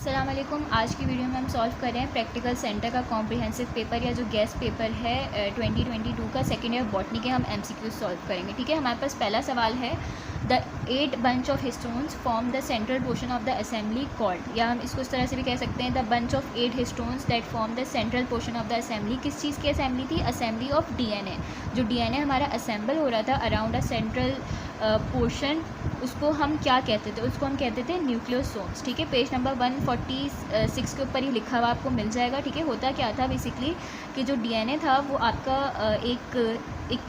अस्सलाम वालेकुम। आज की वीडियो में हम सॉल्व कर रहे हैं प्रैक्टिकल सेंटर का कॉम्प्रिहेंसिव पेपर या जो गेस्ट पेपर है 2022 का सेकेंड ईयर बॉटनी के हम एमसीक्यू सॉल्व करेंगे। ठीक है, हमारे पास पहला सवाल है the 8 bunch of histones form the central portion of the assembly called, या हम इसको इस तरह से भी कह सकते हैं the bunch of 8 histones that form the central portion of the assembly. किस चीज़ की असेंबली थी? Assembly of DNA. जो डीएनए हमारा असेंबल हो रहा था अराउंड अ सेंट्रल पोर्शन, उसको हम क्या कहते थे? उसको हम कहते थे न्यूक्लियोसोम्स। ठीक है, पेज नंबर 146 के ऊपर ही लिखा हुआ आपको मिल जाएगा। ठीक है, होता क्या था बेसिकली कि जो डीएनए था वो आपका एक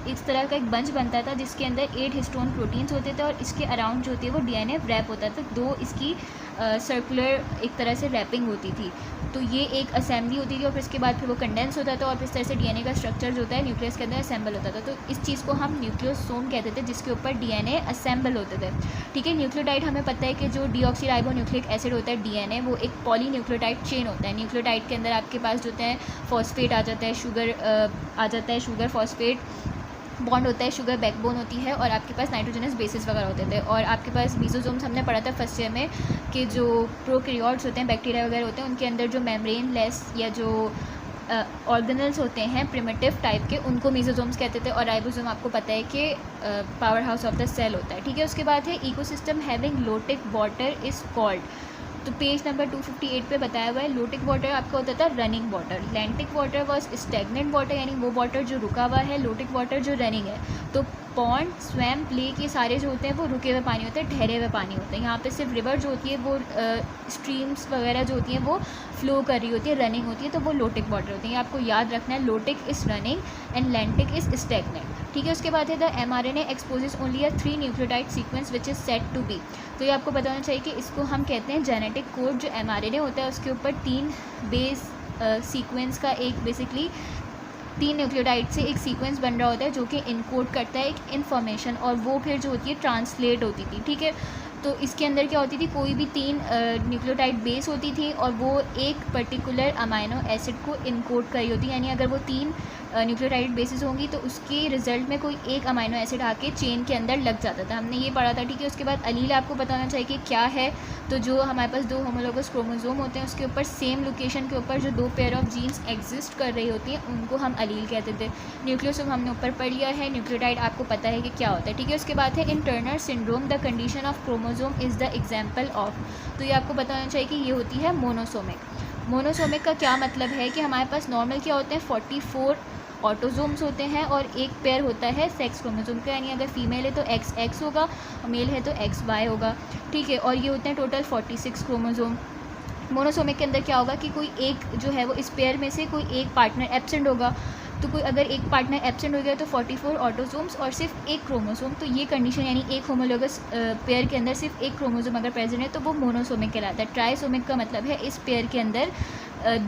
इस तरह का एक बंच बनता था जिसके अंदर 8 हिस्टोन प्रोटीन्स होते थे और इसके अराउंड जो होती है वो डीएनए रैप होता था। दो इसकी सर्कुलर एक तरह से रैपिंग होती थी। तो ये एक असेंबली होती थी और फिर इसके बाद फिर वो कंडेंस होता था और फिर इस तरह से डीएनए का स्ट्रक्चर जो होता है न्यूक्लियस के अंदर असेंबल होता था। तो इस चीज़ को हम न्यूक्लियोसोम कहते थे जिसके ऊपर डीएनए असेंबल होते थे। ठीक है, न्यूक्लियोटाइड हमें पता है कि जो डीऑक्सीराइबोन्यूक्लिक एसिड होता है डीएनए, वो एक पॉलीन्यूक्लियोटाइड चेन होता है। न्यूक्लियोटाइड के अंदर आपके पास जो होते हैं फॉस्फेट आ जाता है, शुगर आ जाता है, शुगर फॉस्फेट बॉन्ड होता है, शुगर बैकबोन होती है और आपके पास नाइट्रोजनस बेसिस वगैरह होते थे। और आपके पास मीसोसोम्स हमने पढ़ा था फर्स्ट ईयर में कि जो प्रोकैरियोट्स होते हैं, बैक्टीरिया वगैरह होते हैं, उनके अंदर जो मेम्ब्रेन लेस या जो ऑर्गेनल्स होते हैं प्रिमिटिव टाइप के, उनको मीसोसोम्स कहते थे। और राइबोसोम आपको पता है कि power house of the cell होता है। ठीक है, उसके बाद है ecosystem having lotic water is called. तो पेज नंबर 258 पे बताया हुआ है लोटिक वाटर आपका होता था running water. Lentic water was stagnant water, यानी वो वाटर जो रुका हुआ है। लोटिक वाटर जो रनिंग है। तो पॉन्ड, स्वैम्प, लेक, ये सारे जो होते हैं वो रुके हुए पानी होते हैं, ठहरे हुए पानी होते हैं। यहाँ पे सिर्फ रिवर जो होती है वो स्ट्रीम्स वगैरह जो होती हैं वो फ्लो कर रही होती है, रनिंग होती है, तो वो लोटिक वाटर होती है। आपको याद रखना है lotic is running and lentic is stagnant. ठीक है, उसके बाद है the mRNA exposes only a 3 nucleotide sequence which is set to be. तो ये आपको पता होना चाहिए कि इसको हम कहते हैं जेनेटिक कोड। जो mRNA होता है उसके ऊपर 3 बेस सीक्वेंस का एक बेसिकली 3 न्यूक्लियोटाइड से एक सीक्वेंस बन रहा होता है जो कि इनकोड करता है एक इन्फॉर्मेशन, और वो फिर जो होती है ट्रांसलेट होती थी। ठीक है, तो इसके अंदर क्या होती थी, कोई भी 3 न्यूक्लियोटाइड बेस होती थी और वो एक पर्टिकुलर अमाइनो एसिड को इनकोड कर रही होती है। यानी अगर वो 3 न्यूक्लियोटाइड बेसिस होंगी तो उसके रिजल्ट में कोई एक अमाइनो एसिड आके चेन के अंदर लग जाता था। हमने ये पढ़ा था। ठीक है, उसके बाद अलील आपको पता होना चाहिए कि क्या है। तो जो हमारे पास 2 होमोलोगस क्रोमोसोम होते हैं उसके ऊपर सेम लोकेशन के ऊपर जो 2 पेयर ऑफ जीन्स एग्जिस्ट कर रही होती हैं उनको हम अलील कहते थे। न्यूक्लियोसोम हमने ऊपर पढ़ लिया है। न्यूक्लियोटाइड आपको पता है कि क्या होता है। ठीक है, उसके बाद है in Turner syndrome the condition of chromosome is the example of. तो ये आपको पता होना चाहिए कि ये होती है मोनोसोमिक। मोनोसोमिक का क्या मतलब है कि हमारे पास नॉर्मल क्या होते हैं 44 ऑटोजोम्स होते हैं और एक पेयर होता है सेक्स क्रोमोसोम का, यानी अगर फीमेल है तो XX होगा और मेल है तो XY होगा। ठीक है, और ये होते हैं टोटल 46 क्रोमोसोम। मोनोसोमिक के अंदर क्या होगा कि कोई एक जो है वो इस पेयर में से कोई एक पार्टनर एब्सेंट होगा। तो कोई अगर एक पार्टनर एब्सेंट हो गया तो 44 ऑटोसोम्स और सिर्फ एक क्रोमोसोम। तो ये कंडीशन यानी एक होमोलोगस पेयर के अंदर सिर्फ एक क्रोमोसोम अगर प्रेजेंट है तो वो मोनोसोमिक कहलाता है। ट्राइसोमिक का मतलब है इस पेयर के अंदर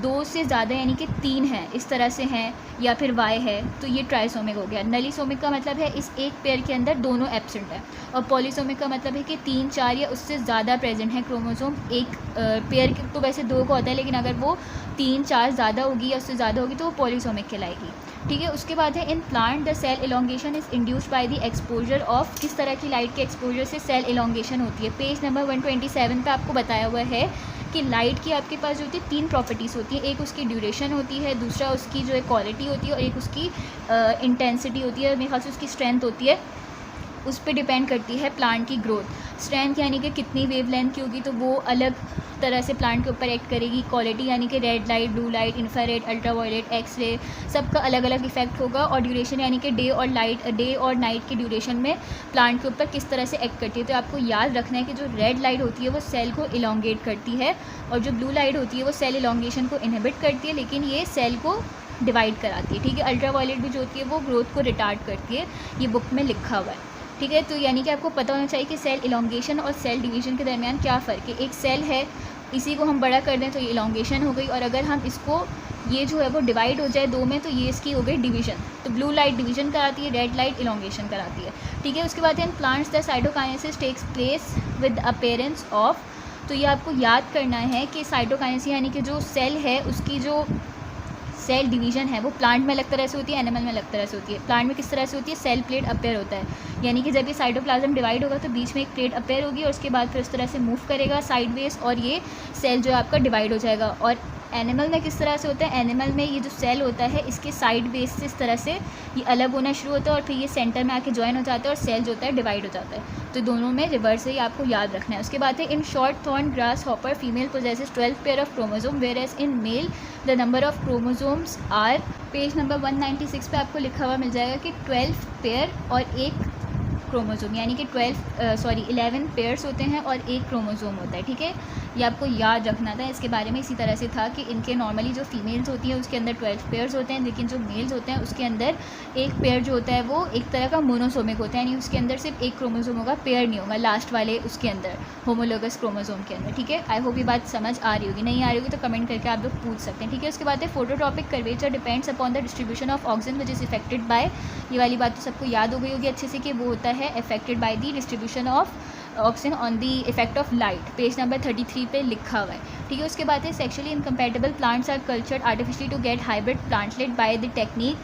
2 से ज़्यादा यानी कि 3 हैं, इस तरह से हैं या फिर Y है, तो ये ट्राइसोमिक हो गया। नलीसोमिक का मतलब है इस एक पेयर के अंदर दोनों एब्सेंट है। और पॉलीसोमिक का मतलब है कि 3, 4 या उससे ज़्यादा प्रेजेंट है क्रोमोसोम एक पेयर के। तो वैसे 2 का होता है लेकिन अगर वो 3, 4 ज़्यादा होगी या उससे ज़्यादा होगी तो वो पॉलीसोमिक कहलाएगी। ठीक है, उसके बाद है in plant the cell elongation is induced by the exposure of. किस तरह की लाइट के एक्सपोजर से सेल इलोंगेशन होती है? पेज नंबर 127 पे आपको बताया हुआ है कि लाइट की आपके पास जो होती है 3 प्रॉपर्टीज़ होती है। एक उसकी ड्यूरेशन होती है, दूसरा उसकी जो है क्वालिटी होती है और एक उसकी इंटेंसिटी होती है, मेरे ख्याल से उसकी स्ट्रेंथ होती है। उस पर डिपेंड करती है प्लांट की ग्रोथ। स्ट्रेंथ यानी कि कितनी वेवलेंथ की होगी तो वो अलग तरह से प्लांट के ऊपर एक्ट करेगी। क्वालिटी यानी कि red light, blue light, infrared, ultraviolet, x-ray, सबका अलग अलग इफेक्ट होगा। और ड्यूरेशन यानी कि डे और नाइट की ड्यूरेशन में प्लांट के ऊपर किस तरह से एक्ट करती है। तो आपको याद रखना है कि जो रेड लाइट होती है वो सेल को इलोंगेट करती है और जो ब्लू लाइट होती है वो सेल इलोंगेशन को इनहिबिट करती है, लेकिन ये सेल को डिवाइड कराती है। ठीक है, अल्ट्रावायलेट भी जो होती है वो ग्रोथ को रिटार्ड करती है, ये बुक में लिखा हुआ है। ठीक है, तो यानी कि आपको पता होना चाहिए कि सेल इलोंगेशन और सेल डिवीजन के दरमियान क्या फ़र्क है। एक सेल है, इसी को हम बड़ा कर दें तो ये इलोंगेशन हो गई, और अगर हम इसको ये जो है वो डिवाइड हो जाए 2 में तो ये इसकी हो गई डिवीजन। तो ब्लू लाइट डिवीजन कराती है, रेड लाइट इलोंगेशन कराती है। ठीक है, उसके बाद in plants the cytokinesis takes place with appearance of. तो ये आपको याद करना है कि साइटोकाइनेसिस यानी कि जो सेल है उसकी जो सेल डिवीजन है वो प्लांट में अलग तरह से होती है, एनिमल में अलग तरह से होती है। प्लांट में किस तरह से होती है, सेल प्लेट अपेयर होता है, यानी कि जब ये साइटोप्लाज्म डिवाइड होगा तो बीच में एक प्लेट अपेयर होगी और उसके बाद फिर उस तरह से मूव करेगा साइडवेज और ये सेल जो है आपका डिवाइड हो जाएगा। और एनिमल में किस तरह से होता है, एनिमल में ये जो सेल होता है इसके साइड बेस से इस तरह से ये अलग होना शुरू होता है और फिर ये सेंटर में आके ज्वाइन हो जाता है और सेल जो होता है डिवाइड हो जाता है। तो दोनों में रिवर्स है, ये आपको याद रखना है। उसके बाद है in short thorn grasshopper female possesses 12 pair of chromosome whereas in male the number of chromosomes are, page number 196 पे आपको लिखा हुआ मिल जाएगा कि 12 पेयर और एक क्रोमोसोम, यानी कि 11 पेयर्स होते हैं और एक क्रोमोसोम होता है। ठीक है, ये आपको याद रखना था। इसके बारे में इसी तरह से था कि इनके नॉर्मली जो फीमेल्स होती है उसके अंदर 12 पेयर्स होते हैं, लेकिन जो मेल्स होते हैं उसके अंदर एक पेयर जो होता है वो एक तरह का मोनोसोमिक होता है, यानी उसके अंदर सिर्फ एक क्रोमोसोम होगा, पेयर नहीं होगा लास्ट वाले उसके अंदर होमोलोगस क्रोमोसोम के अंदर। ठीक है, आई होप ये बात समझ आ रही होगी, नहीं आ रही होगी तो कमेंट करके आप लोग पूछ सकते हैं। ठीक है, उसके बाद है phototropic curvature depends upon the distribution of oxygen which is affected by, ये वाली बात तो सबको याद हो गई होगी अच्छे से कि वो होता है affected by the distribution of oxygen on the effect of light, page number 33 पे लिखा हुआ है। ठीक है, उसके बाद है sexually incompatible plants are cultured artificially to get hybrid plantlet by the technique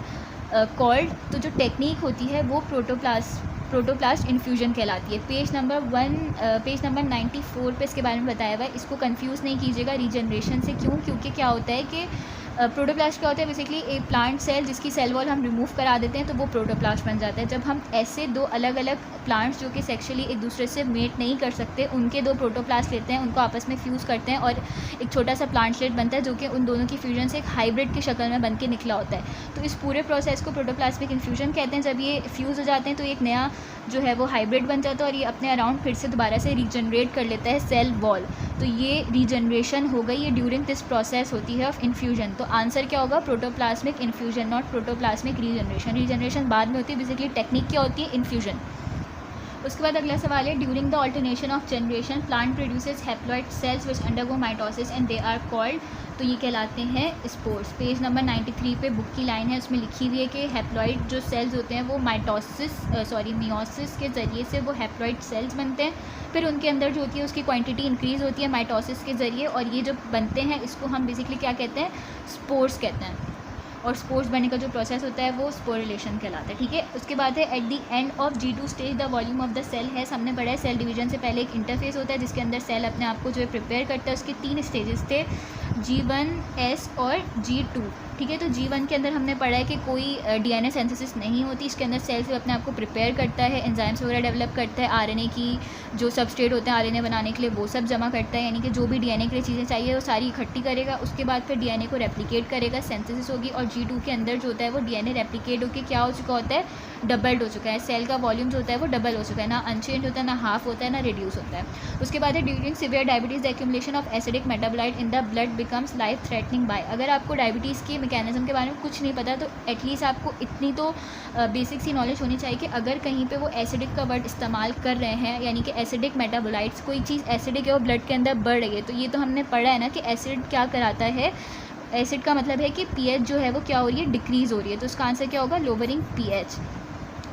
called, तो जो टेक्निक होती है वो प्रोटोप्लास्ट इन्फ्यूजन कहलाती है। पेज नंबर 94 पे इसके बारे में बताया हुआ है। इसको कंफ्यूज नहीं कीजिएगा रीजनरेशन से, क्यों, क्योंकि क्या होता है कि प्रोटोप्लास्ट क्या होता है, बेसिकली एक प्लांट सेल जिसकी सेल वॉल हम रिमूव करा देते हैं तो वो प्रोटोप्लास्ट बन जाता है। जब हम ऐसे दो अलग अलग प्लांट्स जो कि सेक्सुअली एक दूसरे से मेट नहीं कर सकते उनके दो प्रोटोप्लास्ट लेते हैं, उनको आपस में फ्यूज़ करते हैं और एक छोटा सा प्लांटलेट बनता है जो कि उन दोनों की फ्यूजन से एक हाइब्रिड की शक्ल में बन के निकला होता है। तो इस पूरे प्रोसेस को प्रोटोप्लास्मिक इन्फ्यूजन कहते हैं। जब ये फ्यूज़ हो जाते हैं तो एक नया जो है वो हाइब्रिड बन जाता है और ये अपने अराउंड फिर से दोबारा से रीजनरेट कर लेता है सेल वॉल। तो ये रीजनरेशन हो गई, ये ड्यूरिंग दिस प्रोसेस होती है ऑफ इन्फ्यूजन। तो आंसर क्या होगा, प्रोटोप्लास्मिक इन्फ्यूजन, नॉट प्रोटोप्लास्मिक रीजनरेशन। रीजनरेशन बाद में होती है, बेसिकली टेक्निक क्या होती है, इन्फ्यूजन। उसके बाद अगला सवाल है during the alternation of generation plant produces haploid cells which undergo mitosis and they are called, तो ये कहलाते हैं स्पोर्स। पेज नंबर 93 पे बुक की लाइन है, उसमें लिखी हुई है कि हैप्लॉइड जो सेल्स होते हैं वो मियोसिस के ज़रिए से वो हैप्लॉइड सेल्स बनते हैं, फिर उनके अंदर जो होती है उसकी क्वांटिटी इंक्रीज़ होती है माइटोसिस के ज़रिए और ये जो बनते हैं इसको हम बेसिकली क्या कहते हैं, स्पोर्स कहते हैं। और स्पोर्स बनने का जो प्रोसेस होता है वो स्पोरिलेशन कहलाता है। ठीक है, उसके बाद है at the end of G2 stage the volume of the cell है। हमने पढ़ा है सेल डिवीजन से पहले एक इंटरफेस होता है जिसके अंदर सेल अपने आप को जो है प्रिपेयर करता है। उसके 3 स्टेजेस थे, G1, S और G2। ठीक है, तो G1 के अंदर हमने पढ़ा है कि कोई DNA सिंथेसिस नहीं होती, इसके अंदर सेल सिर्फ अपने आप को प्रिपेयर करता है, एंजाइम्स वगैरह डेवलप करता है, RNA की जो सबस्ट्रेट होते हैं RNA बनाने के लिए वो सब जमा करता है, यानी कि जो भी DNA के लिए चीज़ें चाहिए वो सारी इकट्ठी करेगा। उसके बाद फिर DNA को रेप्लिकेट करेगा, सिंथेसिस होगी और G2 के अंदर जो होता है वो DNA रेप्लिकेट होकर क्या हो चुका होता है, डबल्ड हो चुका है। सेल का वॉल्यूम जो होता है वो डबल हो चुका है, ना अनचेंज होता है, ना हाफ होता है, ना रिड्यूस होता है। उसके बाद है during severe diabetes the accumulation of acidic metabolite in the blood becomes life threatening by. अगर आपको डायबिटीज़ के मैकेनिज्म के बारे में कुछ नहीं पता तो एटलीस्ट आपको इतनी तो बेसिक सी नॉलेज होनी चाहिए कि अगर कहीं पे वो एसिडिक का वर्ड इस्तेमाल कर रहे हैं, यानी कि एसिडिक मेटाबोलाइट्स, कोई चीज़ एसिडिक है वो ब्लड के अंदर बढ़ रही है, तो ये तो हमने पढ़ा है ना कि एसिड क्या कराता है, एसिड का मतलब है कि पीएच जो है वो क्या हो रही है, डिक्रीज़ हो रही है। तो उसका आंसर क्या होगा, लोअरिंग पीएच,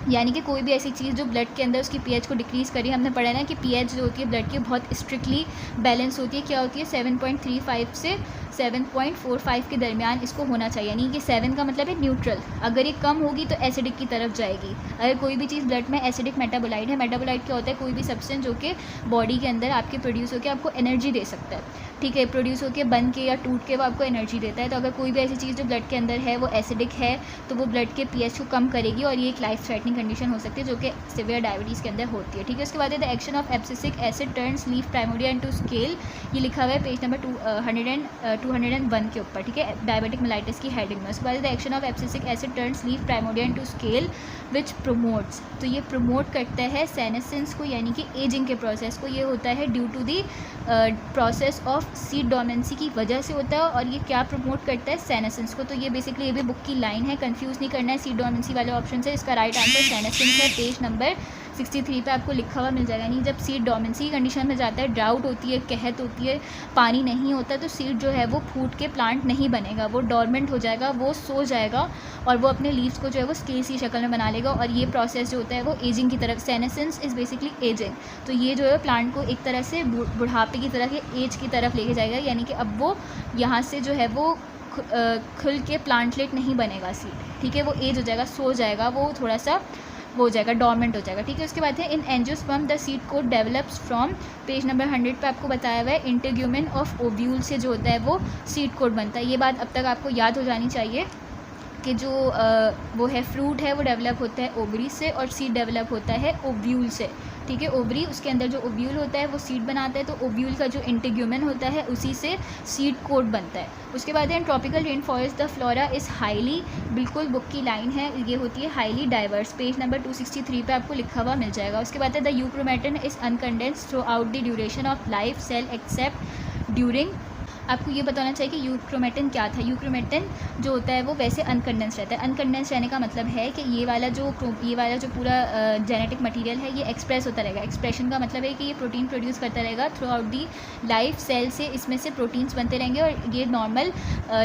यानी कि कोई भी ऐसी चीज़ जो ब्लड के अंदर उसकी पीएच को डिक्रीज़ करी। हमने पढ़ा है ना कि पीएच जो होती है ब्लड की बहुत स्ट्रिक्टली बैलेंस होती है, क्या होती है 7.35 से 7.45 के दरमियान इसको होना चाहिए, यानी कि 7 का मतलब है न्यूट्रल, अगर ये कम होगी तो एसिडिक की तरफ जाएगी। अगर कोई भी चीज़ ब्लड में एसिडिक मेटाबोलाइट है, मेटाबोलाइट क्या होता है, कोई भी सब्सटेंस जो कि बॉडी के अंदर आपके प्रोड्यूस होकर आपको एनर्जी दे सकता है। ठीक है, प्रोड्यूस होकर बन के या टूट के वो आपको एनर्जी देता है। तो अगर कोई भी ऐसी चीज़ जो ब्लड के अंदर है वो एसिडिक है तो वो ब्लड के पीएच को कम करेगी और ये एक लाइफ थ्रेटनिंग कंडीशन हो सकती है जो कि सिवियर डायबिटीज़ के अंदर होती है। ठीक है, उसके बाद the action of abscisic asset turns leaf primordia into scale, ये लिखा हुआ है पेज नंबर 201 के ऊपर। ठीक है, डायबिटिक मेलाइटिस की हेडिंग में। उसके बाद the action of abscisic asset turns leaf primordia into scale which promotes, तो ये प्रोमोट करता है सेनेसेंस को, यानी कि एजिंग के प्रोसेस को। ये होता है due to the process of seed dormancy की वजह से होता है और ये क्या प्रमोट करता है, सेनेसेंस को। तो ये बेसिकली ये भी बुक की लाइन है, कंफ्यूज नहीं करना है सीड डोमेंसी वाले ऑप्शन से। इसका राइट आंसर सेनेसेंस है, पेज नंबर 63 पे आपको लिखा हुआ मिल जाएगा। नहीं, जब सीड डोमेंसी की कंडीशन में जाता है, ड्राउट होती है, कहत होती है, पानी नहीं होता, तो सीड जो है वो फूट के प्लांट नहीं बनेगा, वो डोरमेंट हो जाएगा, वो सो जाएगा और वो अपने लीव्स को जो है वो स्केल सी शक्ल में बना लेगा और ये प्रोसेस जो होता है वो एजिंग की तरफ, सेनेसेंस इज़ बेसिकली एजिंग। तो ये जो है प्लांट को एक तरह से बुढ़ापे की तरह के एज की तरफ लेके जाएगा, यानी कि अब वो यहाँ से जो है वो खुल के प्लांटलेट नहीं बनेगा सीड, ठीक है, वो एज हो जाएगा, सो जाएगा, वो थोड़ा सा वो हो जाएगा, डॉर्मेंट हो जाएगा, ठीक है। उसके बाद है इन angiosperm the seed code develops from, page number 100 पे आपको बताया हुआ है, इंटेग्यूमेन ऑफ ओव्यूल से जो होता है वो सीड कोड बनता है। ये बात अब तक आपको याद हो जानी चाहिए कि जो वो है फ्रूट है वो डेवलप होता है ओवरी से और सीड डेवलप होता है ओव्यूल से, ठीक है। ओवरी, उसके अंदर जो ओव्यूल होता है वो सीड बनाता है, तो ओव्यूल का जो इंटेग्यूमेन होता है उसी से सीड कोड बनता है। उसके बाद है tropical rain forest the flora is highly, बिल्कुल बुक की लाइन है, ये होती है हाईली डाइवर्स, पेज नंबर 263 पे आपको लिखा हुआ मिल जाएगा। उसके बाद है the euchromatin is uncondensed throughout the duration of life cell except during, आपको ये बताना चाहिए कि यूक्रोमेटन क्या था। यूक्रोमेटन जो होता है वो वैसे अनकंडेंस रहता है। अनकंडेंस रहने का मतलब है कि ये वाला जो पूरा जेनेटिक मटेरियल है ये एक्सप्रेस होता रहेगा। एक्सप्रेशन का मतलब है कि ये प्रोटीन प्रोड्यूस करता रहेगा throughout the life, cell से इसमें से प्रोटीन्स बनते रहेंगे और ये नॉर्मल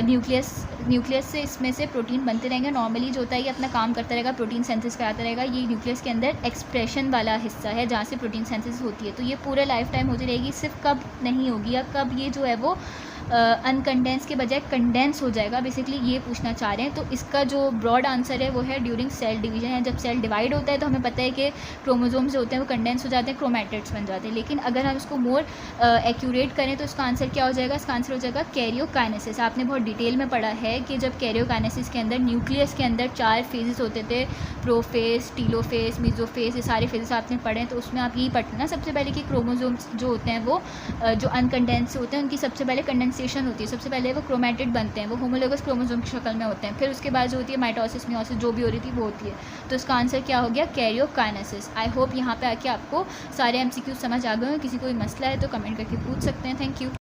न्यूक्लियस से इसमें से प्रोटीन बनते रहेंगे। नॉर्मली जो होता है ये अपना काम करता रहेगा, प्रोटीन सेंथिस कराता रहेगा। ये न्यूक्लियस के अंदर एक्सप्रेशन वाला हिस्सा है जहाँ से प्रोटीन सेंथिस होती है, तो ये पूरा लाइफ टाइम होती रहेगी। सिर्फ कब नहीं होगी या कब ये जो है वो अनकंडेंस के बजाय कंडेंस हो जाएगा, बेसिकली ये पूछना चाह रहे हैं। तो इसका जो ब्रॉड आंसर है वो है ड्यूरिंग सेल डिवीजन है। जब सेल डिवाइड होता है तो हमें पता है कि क्रोमोसोम्स जो होते हैं वो कंडेंस हो जाते हैं, क्रोमैटिड्स बन जाते हैं। लेकिन अगर हम इसको मोर एक्यूरेट करें तो इसका आंसर क्या हो जाएगा, इसका आंसर हो जाएगा कैरियोकाइनेसिस। आपने बहुत डिटेल में पढ़ा है कि जब कैरियोकाइनेसिस के अंदर न्यूक्लियस के अंदर 4 फेजेस होते थे, प्रोफेज, टीलोफेज, मेसोफेज, ये सारे फेजेस आपने पढ़े हैं। तो उसमें आप यही पढ़ते ना सबसे पहले कि क्रोमोसोम्स जो होते हैं वो जो अनकंडेंस होते हैं उनकी सबसे पहले कंडेंसेशन होती है, सबसे पहले वो क्रोमैटिड बनते हैं, वो होमोलोगस क्रोमोसोम की शक्ल में होते हैं। फिर उसके बाद जो होती है माइटोसिस, मियोसिस जो भी हो रही थी वो होती है। तो इसका आंसर क्या हो गया, कैरियोकाइनेसिस। आई होप यहाँ पे आके आपको सारे MCQ समझ आ गए हो। किसी कोई मसला है तो कमेंट करके पूछ सकते हैं। Thank you.